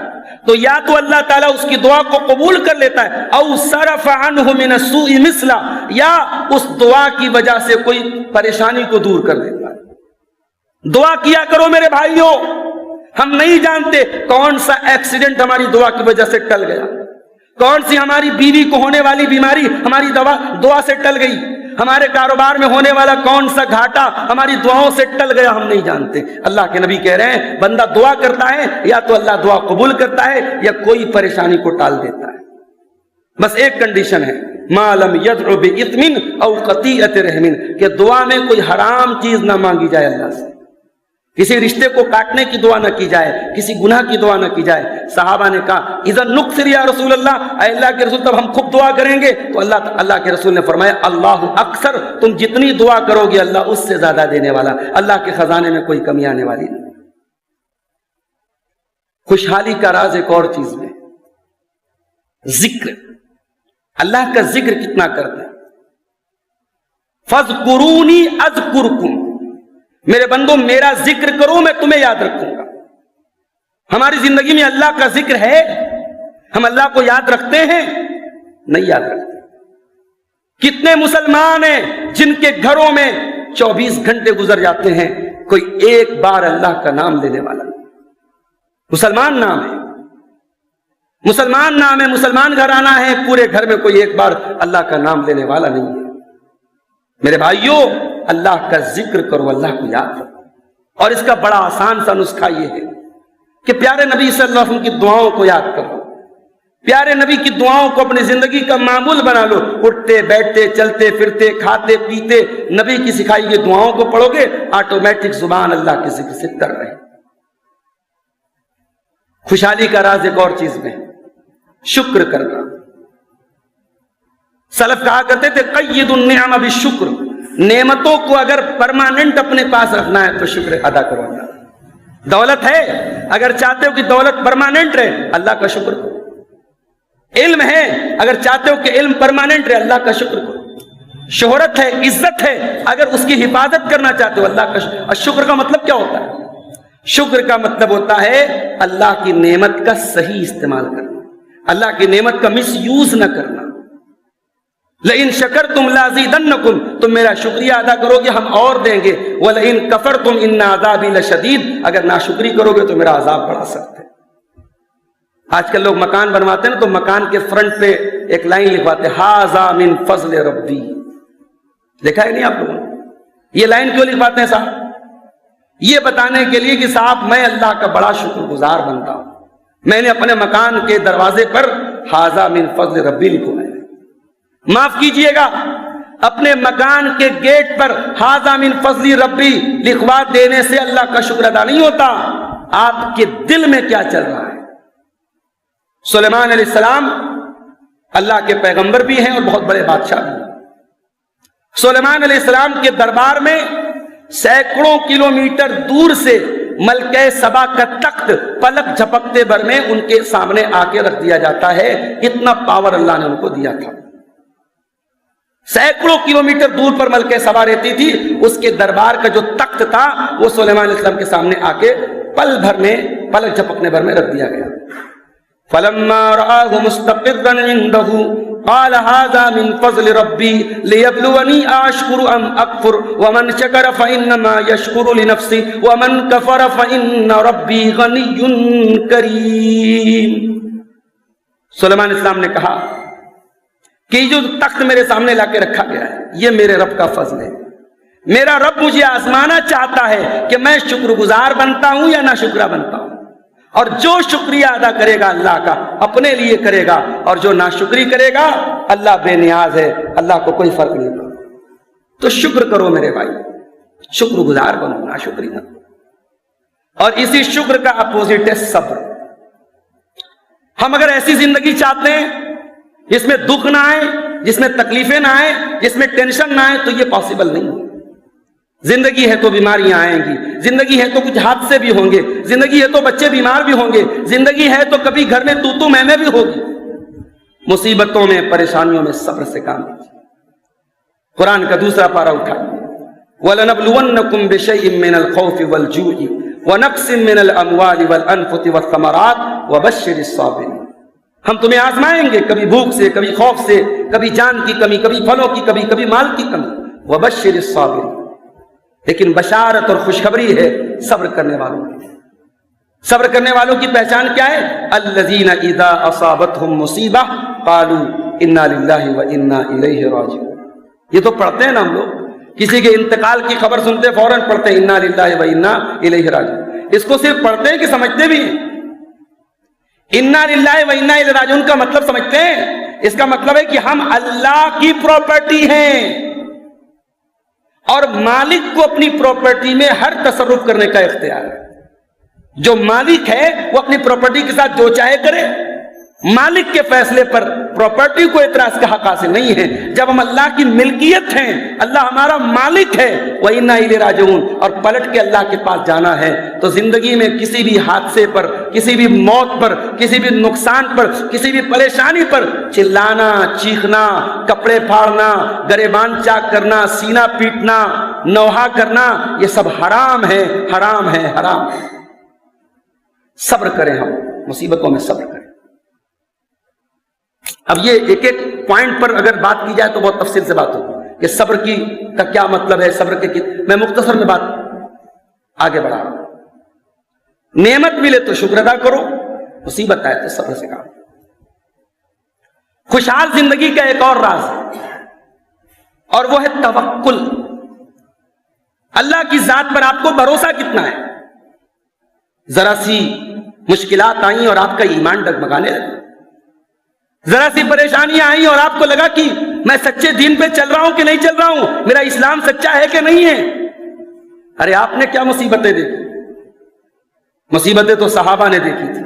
تو یا تو اللہ تعالیٰ اس کی دعا کو قبول کر لیتا ہے، او صرف عنہ من السوء مثلا، یا اس دعا کی وجہ سے کوئی پریشانی کو دور کر دیتا ہے. دعا کیا کرو میرے بھائیوں. ہم نہیں جانتے کون سا ایکسیڈنٹ ہماری دعا کی وجہ سے ٹل گیا، کون سی ہماری بیوی کو ہونے والی بیماری ہماری دعا سے ٹل گئی، ہمارے کاروبار میں ہونے والا کون سا گھاٹا ہماری دعاؤں سے ٹل گیا، ہم نہیں جانتے. اللہ کے نبی کہہ رہے ہیں بندہ دعا کرتا ہے یا تو اللہ دعا قبول کرتا ہے یا کوئی پریشانی کو ٹال دیتا ہے. بس ایک کنڈیشن ہے، ما لم يدع بإثم او قطيعة رحم، کہ دعا میں کوئی حرام چیز نہ مانگی جائے اللہ سے، کسی رشتے کو کاٹنے کی دعا نہ کی جائے، کسی گناہ کی دعا نہ کی جائے. صحابہ نے کہا اذا نکثر یا رسول اللہ، اے اللہ کے رسول تب ہم خوب دعا کریں گے. تو اللہ کے رسول نے فرمایا اللہ اکثر، تم جتنی دعا کرو گے اللہ اس سے زیادہ دینے والا. اللہ کے خزانے میں کوئی کمی آنے والی نہیں. خوشحالی کا راز ایک اور چیز میں ذکر. اللہ کا ذکر کتنا کرتے ہیں. فاذکرونی اذکرکم، میرے بندو میرا ذکر کرو میں تمہیں یاد رکھوں گا. ہماری زندگی میں اللہ کا ذکر ہے؟ ہم اللہ کو یاد رکھتے ہیں؟ نہیں یاد رکھتے. کتنے مسلمان ہیں جن کے گھروں میں 24 گھنٹے گزر جاتے ہیں کوئی ایک بار اللہ کا نام لینے والا نہیں. مسلمان نام ہے، مسلمان نام ہے، مسلمان گھرانہ ہے، پورے گھر میں کوئی ایک بار اللہ کا نام لینے والا نہیں ہے. میرے بھائیوں اللہ کا ذکر کرو، اللہ کو یاد کرو. اور اس کا بڑا آسان سا نسخہ یہ ہے کہ پیارے نبی صلی اللہ علیہ وسلم کی دعاؤں کو یاد کرو. پیارے نبی کی دعاؤں کو اپنی زندگی کا معمول بنا لو. اٹھتے بیٹھتے چلتے پھرتے کھاتے پیتے نبی کی سکھائی ہوئی دعاؤں کو پڑھو گے، آٹومیٹک زبان اللہ کے ذکر سے تر رہے. خوشحالی کا راز ایک اور چیز میں شکر کرنا. سلف کہا کرتے تھے قید النعم بالشکر، نعمتوں کو اگر پرماننٹ اپنے پاس رکھنا ہے تو شکر ادا کرو. اللہ دولت ہے، اگر چاہتے ہو کہ دولت پرماننٹ رہے اللہ کا شکر کرو. علم ہے، اگر چاہتے ہو کہ علم پرماننٹ رہے اللہ کا شکر کرو. شہرت ہے، عزت ہے، اگر اس کی حفاظت کرنا چاہتے ہو اللہ کا شکر. اور شکر کا مطلب کیا ہوتا ہے؟ شکر کا مطلب ہوتا ہے اللہ کی نعمت کا صحیح استعمال کرنا، اللہ کی نعمت کا مس یوز نہ کرنا. لئن شکرتم لازیدنکم، تم میرا شکریہ ادا کرو گے ہم اور دیں گے. ولئن کفرتم ان عذابی لشدید، اگر ناشکری کرو گے تو میرا عذاب بڑھا سکتے. آج کل لوگ مکان بنواتے ہیں نا تو مکان کے فرنٹ پہ ایک لائن لکھواتے ھذا من فضل ربی. دیکھا ہے نہیں آپ لوگوں نے؟ یہ لائن کیوں لکھواتے ہیں صاحب؟ یہ بتانے کے لیے کہ صاحب میں اللہ کا بڑا شکر گزار بنتا ہوں، میں نے اپنے مکان کے دروازے پر ھذا من فضل ربی لکھو. معاف کیجئے گا، اپنے مکان کے گیٹ پر ھذا من فضل ربی لکھوا دینے سے اللہ کا شکر ادا نہیں ہوتا. آپ کے دل میں کیا چل رہا ہے۔ سلیمان علیہ السلام اللہ کے پیغمبر بھی ہیں اور بہت بڑے بادشاہ بھی ہیں۔ سلیمان علیہ السلام کے دربار میں سینکڑوں کلومیٹر دور سے ملکہ سبا کا تخت پلک جھپکتے بھر میں ان کے سامنے آ کے رکھ دیا جاتا ہے، اتنا پاور اللہ نے ان کو دیا تھا۔ سینکڑوں کلومیٹر دور پر ملکہ سبا رہتی تھی، اس کے دربار کا جو تخت تھا وہ سلیمان علیہ السلام کے سامنے آ کے پل بھر میں، پلک جھپکنے بھر میں رکھ دیا گیا۔ فلما رآه مستقرا عنده قال هذا من فضل ربي ليبلوني أشكر أم أكفر ومن شكر فإنما يشكر لنفسه ومن كفر فإن ربي غني كريم۔ سلیمان علیہ السلام نے کہا کہ جو تخت میرے سامنے لا کے رکھا گیا ہے یہ میرے رب کا فضل ہے، میرا رب مجھے آزمانا چاہتا ہے کہ میں شکر گزار بنتا ہوں یا ناشکرا بنتا ہوں، اور جو شکریہ ادا کرے گا اللہ کا اپنے لیے کرے گا، اور جو ناشکری کرے گا اللہ بے نیاز ہے، اللہ کو کوئی فرق نہیں پڑتا۔ تو شکر کرو میرے بھائی، شکر گزار بنو، ناشکری نہ۔ اور اسی شکر کا اپوزٹ ہے صبر۔ ہم اگر ایسی زندگی چاہتے ہیں جس میں دکھ نہ آئے، جس میں تکلیفیں نہ آئے، جس میں ٹینشن نہ آئے، تو یہ پاسبل نہیں ہے۔ زندگی ہے تو بیماریاں آئیں گی، زندگی ہے تو کچھ حادثے بھی ہوں گے، زندگی ہے تو بچے بیمار بھی ہوں گے، زندگی ہے تو کبھی گھر میں تو میں بھی ہوگی۔ مصیبتوں میں، پریشانیوں میں صبر سے کام لیجیے۔ قرآن کا دوسرا پارہ اٹھائیے، وَلَنَبْلُوَنَّكُمْ بِشَيْءٍ مِّنَ الْخَوْفِ وَالْجُوعِ وَنَقْصٍ مِّنَ الْأَمْوَالِ وَالْأَنفُسِ وَالثَّمَرَاتِ وَبَشِّرِ الصَّابِرِينَ۔ ہم تمہیں آزمائیں گے، کبھی بھوک سے، کبھی خوف سے، کبھی جان کی کمی، کبھی پھلوں کی کمی، کبھی مال کی کمی۔ وَبَشِّرِ الصَّابِرِينَ، لیکن بشارت اور خوشخبری ہے صبر کرنے والوں کی۔ صبر کرنے والوں کی پہچان کیا ہے؟ الذین اذا اصابتہم مصیبہ قالوا انا للہ وانا الیہ راجعون۔ یہ تو پڑھتے ہیں نا ہم لوگ، کسی کے انتقال کی خبر سنتے فوراً پڑھتے ہیں انا للہ وانا الیہ راجعون۔ اس کو صرف پڑھتے ہیں کہ سمجھتے بھی ہیں؟ انا للہ وانا الیہ راجعون کا مطلب سمجھتے ہیں؟ اس کا مطلب ہے کہ ہم اللہ کی پراپرٹی ہیں، اور مالک کو اپنی پراپرٹی میں ہر تصرف کرنے کا اختیار ہے۔ جو مالک ہے وہ اپنی پراپرٹی کے ساتھ جو چاہے کرے، مالک کے فیصلے پر پراپرٹی کو اعتراض کا حق حاصل نہیں ہے۔ جب ہم اللہ کی ملکیت ہیں، اللہ ہمارا مالک ہے، وَإِنَّا إِلَيْهِ رَاجِعُونَ، اور پلٹ کے اللہ کے پاس جانا ہے، تو زندگی میں کسی بھی حادثے پر، کسی بھی موت پر، کسی بھی نقصان پر، کسی بھی پریشانی پر چلانا، چیخنا، کپڑے پھاڑنا، گریبان چاک کرنا، سینہ پیٹنا، نوحہ کرنا، یہ سب حرام ہے، حرام ہے، حرام ہے۔ صبر کریں، ہم مصیبتوں میں صبر کریں۔ اب یہ ایک ایک پوائنٹ پر اگر بات کی جائے تو بہت تفصیل سے بات ہوگی کہ صبر کا کیا مطلب ہے، صبر کے میں مختصر میں بات آگے بڑھا رہا ہوں۔ نعمت ملے تو شکر ادا کرو، مصیبت آئے تو صبر سے کام۔ خوشحال زندگی کا ایک اور راز ہے، اور وہ ہے توکل۔ اللہ کی ذات پر آپ کو بھروسہ کتنا ہے؟ ذرا سی مشکلات آئیں اور آپ کا ایمان ڈگمگانے لگا، ذرا سی پریشانیاں آئیں اور آپ کو لگا کہ میں سچے دین پہ چل رہا ہوں کہ نہیں چل رہا ہوں، میرا اسلام سچا ہے کہ نہیں ہے۔ ارے آپ نے کیا مصیبتیں دیکھی؟ مصیبتیں تو صحابہ نے دیکھی تھی،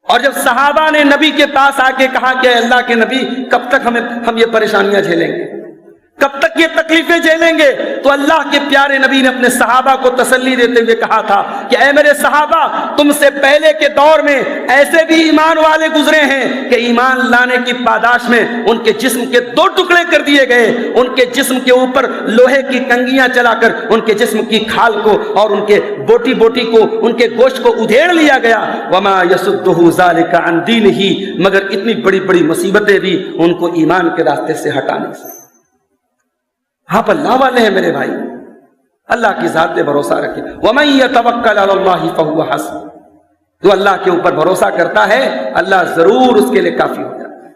اور جب صحابہ نے نبی کے پاس آ کے کہا کہ اللہ کے نبی کب تک ہم یہ پریشانیاں جھیلیں گے، کب تک یہ تکلیفیں جھیلیں گے، تو اللہ کے پیارے نبی نے اپنے صحابہ کو تسلی دیتے ہوئے کہا تھا کہ اے میرے صحابہ، تم سے پہلے کے دور میں ایسے بھی ایمان والے گزرے ہیں کہ ایمان لانے کی پاداش میں ان کے جسم کے 2 ٹکڑے کر دیے گئے، ان کے جسم کے اوپر لوہے کی کنگیاں چلا کر ان کے جسم کی کھال کو اور ان کے بوٹی بوٹی کو، ان کے گوشت کو ادھیڑ لیا گیا۔ وما يصدہ ذلک عن دینہ، مگر اتنی بڑی بڑی مصیبتیں بھی ان کو ایمان کے راستے سے ہٹا نہیں سکتی۔ آپ اللہ والے ہیں میرے بھائی، اللہ کی ذات پہ بھروسہ رکھیں۔ وَمَن يَتَوَكَّلْ عَلَى اللَّهِ فَهُوَ حَسْبُهُ، جو اللہ کے اوپر بھروسہ کرتا ہے اللہ ضرور اس کے لیے کافی ہو جاتا ہے۔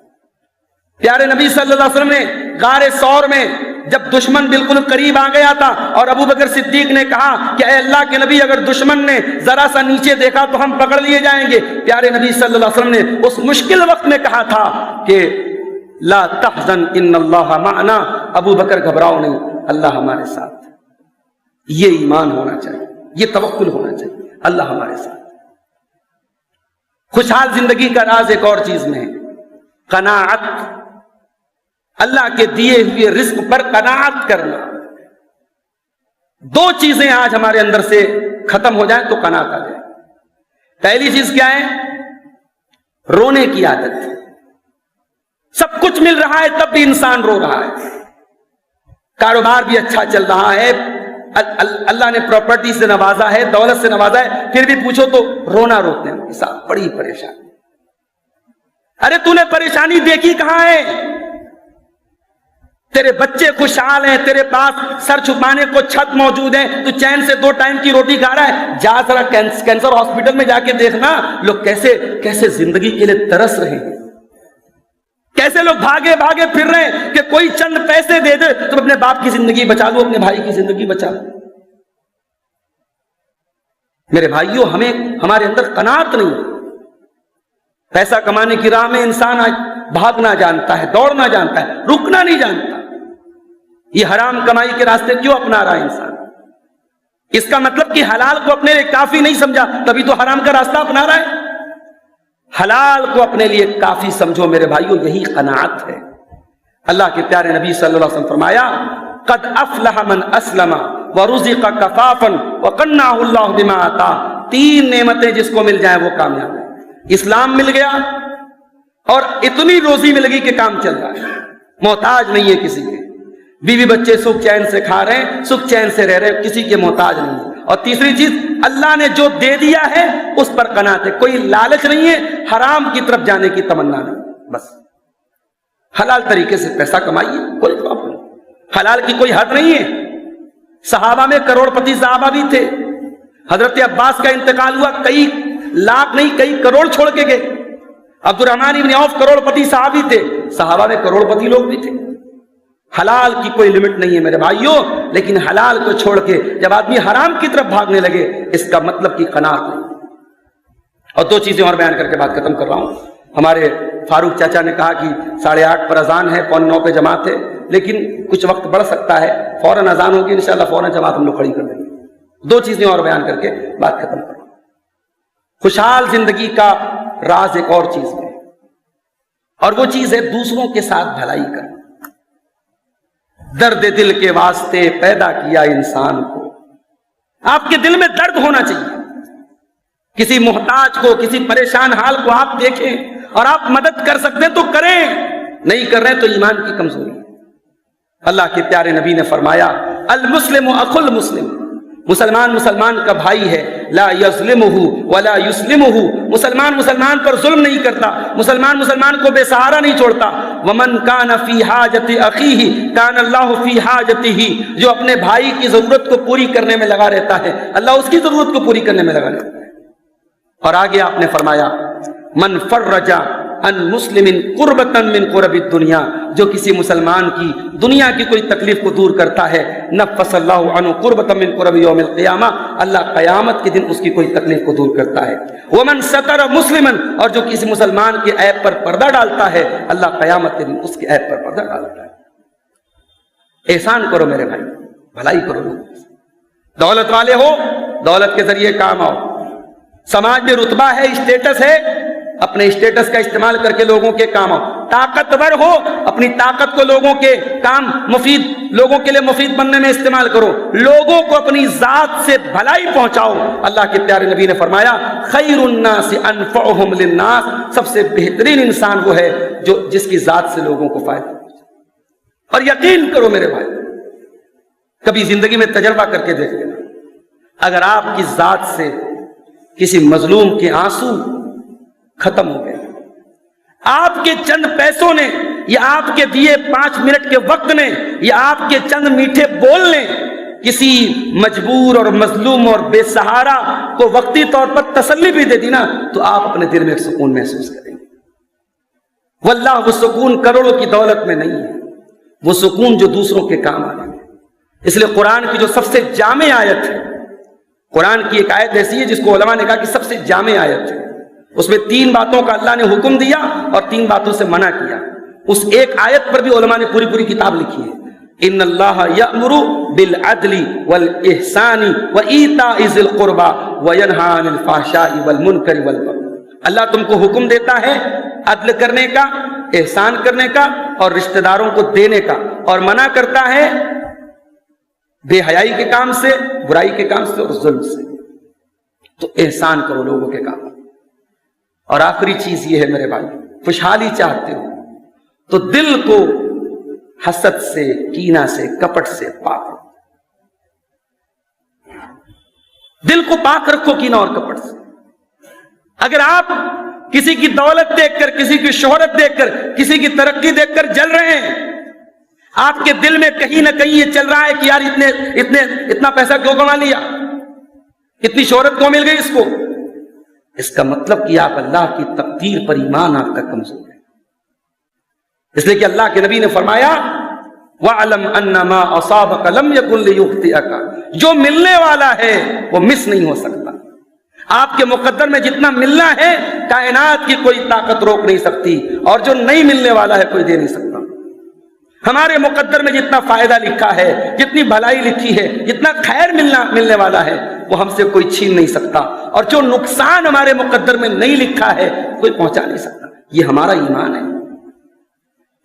پیارے نبی صلی اللہ علیہ وسلم نے غار ثور میں جب دشمن بالکل قریب آ گیا تھا اور ابو بکر صدیق نے کہا کہ اے اللہ کے نبی اگر دشمن نے ذرا سا نیچے دیکھا تو ہم پکڑ لیے جائیں گے، پیارے نبی صلی اللہ علیہ وسلم نے اس مشکل وقت میں کہا تھا کہ لا تحزن ان اللہ معنا، ابو بکر گھبراؤ نہیں، اللہ ہمارے ساتھ۔ یہ ایمان ہونا چاہیے، یہ توکل ہونا چاہیے۔ اللہ ہمارے ساتھ۔ خوشحال زندگی کا راز ایک اور چیز میں ہے، قناعت، اللہ کے دیے ہوئے رزق پر قناعت کرنا۔ دو چیزیں آج ہمارے اندر سے ختم ہو جائیں تو قناعت آ جائے۔ پہلی چیز کیا ہے؟ رونے کی عادت۔ سب کچھ مل رہا ہے تب بھی انسان رو رہا ہے، کاروبار بھی اچھا چل رہا ہے، اللہ نے پراپرٹی سے نوازا ہے، دولت سے نوازا ہے، پھر بھی پوچھو تو رونا روتے ہیں صاحب، بڑی پریشانی۔ ارے تو نے پریشانی دیکھی کہاں ہے؟ تیرے بچے خوشحال ہیں، تیرے پاس سر چھپانے کو چھت موجود ہے، تو چین سے 2 ٹائم کی روٹی کھا رہا ہے۔ جا ذرا کینسر ہاسپٹل میں جا کے دیکھنا لوگ کیسے زندگی کے لیے ترس رہے ہیں، کیسے لوگ بھاگے بھاگے پھر رہے ہیں کہ کوئی چند پیسے دے دے تم اپنے باپ کی زندگی بچا لو، اپنے بھائی کی زندگی بچا لو۔ میرے بھائیوں، ہمارے اندر قناعت نہیں۔ پیسہ کمانے کی راہ میں انسان آج بھاگنا جانتا ہے، دوڑنا جانتا ہے، رکنا نہیں جانتا۔ یہ حرام کمائی کے راستے کیوں اپنا رہا ہے انسان؟ اس کا مطلب کہ حلال کو اپنے لیے کافی نہیں سمجھا، تبھی تو حرام کا راستہ اپنا رہا ہے۔ حلال کو اپنے لیے کافی سمجھو میرے بھائیوں، یہی قناعت ہے۔ اللہ کے پیارے نبی صلی اللہ علیہ وسلم فرمایا، قد افلح من اسلم ورزق کفافا وقنعه اللہ بما آتا۔ 3 نعمتیں جس کو مل جائیں وہ کامیاب ہے۔ اسلام مل گیا اور اتنی روزی مل گئی کہ کام چل رہا ہے، محتاج نہیں ہے کسی کے، بیوی بچے سکھ چین سے کھا رہے ہیں، سکھ چین سے رہ رہے ہیں، کسی کے محتاج نہیں ہے۔ اور تیسری چیز، اللہ نے جو دے دیا ہے اس پر قناعت ہے، کوئی لالچ نہیں ہے، حرام کی طرف جانے کی تمنا نہیں، بس حلال طریقے سے پیسہ کمائیے، کوئی پرابلم نہیں، حلال کی کوئی حد نہیں ہے۔ صحابہ میں کروڑ پتی صحابہ بھی تھے، حضرت عباس کا انتقال ہوا، کئی لاکھ نہیں کئی کروڑ چھوڑ کے گئے۔ عبد الرحمن بن عوف کروڑ پتی صحابی تھے، صحابہ میں کروڑ پتی لوگ بھی تھے۔ حلال کی کوئی لمٹ نہیں ہے میرے بھائیوں، لیکن حلال کو چھوڑ کے جب آدمی حرام کی طرف بھاگنے لگے اس کا مطلب کی قناعت نہیں۔ اور 2 چیزیں اور بیان کر کے بات ختم کر رہا ہوں۔ ہمارے فاروق چاچا نے کہا کہ 8:30 پر اذان ہے، 8:45 پہ جماعت ہے، لیکن کچھ وقت بڑھ سکتا ہے، فوراً اذان ہوگی انشاءاللہ، فوراً جماعت ہم لوگ کھڑی کر دیں گے۔ 2 چیزیں اور بیان کر کے بات ختم کر رہا ہوں۔ خوشحال زندگی کا راز ایک اور چیز ہے، اور وہ چیز ہے دوسروں کے ساتھ بھلائی کرنا۔ درد دل کے واسطے پیدا کیا انسان کو، آپ کے دل میں درد ہونا چاہیے۔ کسی محتاج کو، کسی پریشان حال کو آپ دیکھیں اور آپ مدد کر سکتے ہیں تو کریں، نہیں کر رہے تو ایمان کی کمزوری ہے۔ اللہ کے پیارے نبی نے فرمایا، المسلم اخو المسلم، مسلمان کا بھائی ہے، لا یظلمہ ولا یسلمہ، مسلمان پر ظلم نہیں کرتا، مسلمان کو بے سہارا نہیں چھوڑتا۔ ومن کان فی حاجت اخیہ کان اللہ فی حاجتہ، جو اپنے بھائی کی ضرورت کو پوری کرنے میں لگا رہتا ہے اللہ اس کی ضرورت کو پوری کرنے میں لگا رہتا ہے۔ اور آگے آپ نے فرمایا، من فرج عن مسلم قربۃ من قرب الدنیا، جو کسی مسلمان کی دنیا کی کوئی تکلیف کو دور کرتا ہے، نفس اللہ عنہ قربۃ من قرب یوم القیامہ، اللہ قیامت کے دن اس کی کوئی تکلیف کو دور کرتا ہے۔ ومن ستر مسلما، اور جو کسی مسلمان کے عیب پر پردہ ڈالتا ہے اللہ قیامت کے دن اس کے عیب پر پردہ ڈالتا ہے۔ احسان کرو میرے بھائی، بھلائی کرو، دولت والے ہو دولت کے ذریعے کام آؤ، سماج میں رتبہ ہے، اسٹیٹس ہے، اپنے اسٹیٹس کا استعمال کر کے لوگوں کے کام آؤ، طاقتور ہو اپنی طاقت کو لوگوں کے کام مفید، لوگوں کے لیے مفید بننے میں استعمال کرو، لوگوں کو اپنی ذات سے بھلائی پہنچاؤ۔ اللہ کے پیارے نبی نے فرمایا، خیر الناس انفعهم للناس، سب سے بہترین انسان وہ ہے جو جس کی ذات سے لوگوں کو فائدہ پہنچے۔ اور یقین کرو میرے بھائی، کبھی زندگی میں تجربہ کر کے دیکھ لینا، اگر آپ کی ذات سے کسی مظلوم کے آنسو ختم ہو گئے، آپ کے چند پیسوں نے یا آپ کے دیے 5 منٹ کے وقت نے یا آپ کے چند میٹھے بول نے کسی مجبور اور مظلوم اور بے سہارا کو وقتی طور پر تسلی بھی دے دی نا، تو آپ اپنے دل میں ایک سکون محسوس کریں گے۔ واللہ وہ سکون کروڑوں کی دولت میں نہیں ہے، وہ سکون جو دوسروں کے کام آنے میں۔ اس لیے قرآن کی جو سب سے جامع آیت ہے، قرآن کی ایک آیت ایسی ہے جس کو علماء نے کہا کہ سب سے جامع آیت ہے، اس میں 3 باتوں کا اللہ نے حکم دیا اور 3 باتوں سے منع کیا۔ اس ایک آیت پر بھی علماء نے پوری کتاب لکھی ہے۔ ان اللہ یأمر بالعدل والاحسان وایتاء ذی القربى وینہی عن الفحشاء والمنکر والبغی. اللہ تم کو حکم دیتا ہے عدل کرنے کا، احسان کرنے کا اور رشتہ داروں کو دینے کا، اور منع کرتا ہے بے حیائی کے کام سے، برائی کے کام سے اور ظلم سے. تو احسان کرو لوگوں کے کام. اور آخری چیز یہ ہے میرے بھائی، خوشحالی چاہتے ہو تو دل کو حسد سے، کینہ سے، کپٹ سے پاک رکھو. دل کو پاک رکھو کینہ اور کپٹ سے. اگر آپ کسی کی دولت دیکھ کر، کسی کی شہرت دیکھ کر، کسی کی ترقی دیکھ کر جل رہے ہیں، آپ کے دل میں کہیں نہ کہیں یہ چل رہا ہے کہ یار اتنا پیسہ کیوں کما لیا، اتنی شہرت کیوں مل گئی اس کو، اس کا مطلب کہ آپ اللہ کی تقدیر پر ایمان آپ کا کمزور ہے. اس لیے کہ اللہ کے نبی نے فرمایا وَعْلَمْ أَنَّ مَا أَصَابَكَ لَمْ يَكُنْ لِيُخْطِئَكَ. جو ملنے والا ہے وہ مس نہیں ہو سکتا. آپ کے مقدر میں جتنا ملنا ہے کائنات کی کوئی طاقت روک نہیں سکتی، اور جو نہیں ملنے والا ہے کوئی دے نہیں سکتا. ہمارے مقدر میں جتنا فائدہ لکھا ہے، جتنی بھلائی لکھی ہے، جتنا خیر ملنے والا ہے وہ ہم سے کوئی چھین نہیں سکتا، اور جو نقصان ہمارے مقدر میں نہیں لکھا ہے کوئی پہنچا نہیں سکتا. یہ ہمارا ایمان ہے.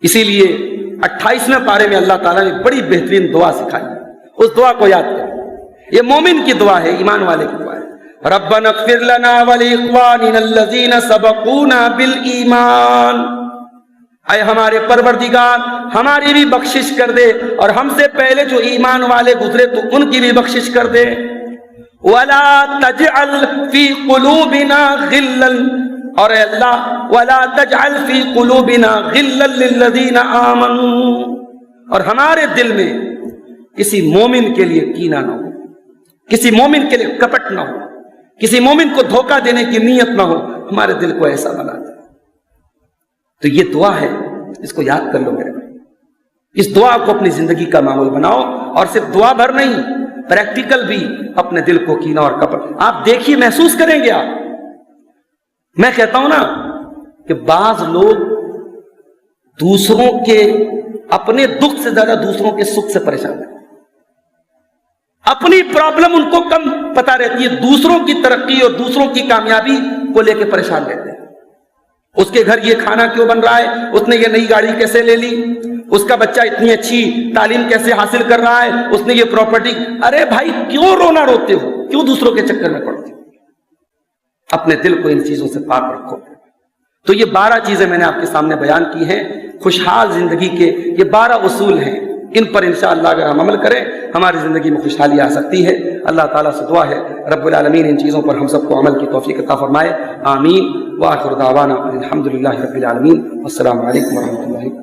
اسی لیے 28ویں پارے میں اللہ تعالیٰ نے بڑی بہترین دعا سکھائی. اس دعا کو یاد کریں. یہ مومن کی دعا ہے، ایمان والے کی دعا ہے. ربنا اغفر لنا ولاخواننا الذین سبقونا بالایمان. اے ہمارے پروردگار ہماری بھی بخشش کر دے، اور ہم سے پہلے جو ایمان والے گزرے تو ان کی بھی بخشش کر دے. ولا تجعل فی قلوبنا غلا، اور اے اللہ ولا تجعل فی قلوبنا غلا للذین آمنوا، اور ہمارے دل میں کسی مومن کے لیے کینہ نہ ہو، کسی مومن کے لیے کپٹ نہ ہو، کسی مومن کو دھوکہ دینے کی نیت نہ ہو. ہمارے دل کو ایسا بنا دے. تو یہ دعا ہے، اس کو یاد کر لو میرے بھائی. اس دعا کو اپنی زندگی کا معمول بناؤ، اور صرف دعا بھر نہیں، پریکٹیکل بھی اپنے دل کو کینہ اور کپٹ. آپ دیکھیے، محسوس کریں گے آپ. میں کہتا ہوں نا کہ بعض لوگ دوسروں کے اپنے دکھ سے زیادہ دوسروں کے سکھ سے پریشان ہیں. اپنی پرابلم ان کو کم پتہ رہتی ہے، دوسروں کی ترقی اور دوسروں کی کامیابی کو لے کے پریشان رہتے ہیں. اس کے گھر یہ کھانا کیوں بن رہا ہے، اس نے یہ نئی گاڑی کیسے لے لی، اس کا بچہ اتنی اچھی تعلیم کیسے حاصل کر رہا ہے، اس نے یہ پراپرٹی. ارے بھائی کیوں رونا روتے ہو، کیوں دوسروں کے چکر میں پڑتے ہو؟ اپنے دل کو ان چیزوں سے پاک رکھو. تو یہ 12 چیزیں میں نے آپ کے سامنے بیان کی ہیں. خوشحال زندگی کے یہ 12 اصول ہیں. ان پر انشاءاللہ اگر ہم عمل کریں ہماری زندگی میں خوشحالی آ سکتی ہے. اللہ تعالیٰ سے دعا ہے رب العالمین ان چیزوں پر ہم سب کو عمل کی توفیق عطا فرمائے. آمین. وآخر دعوانا الحمدللہ رب العالمین. السلام علیکم ورحمۃ اللہ.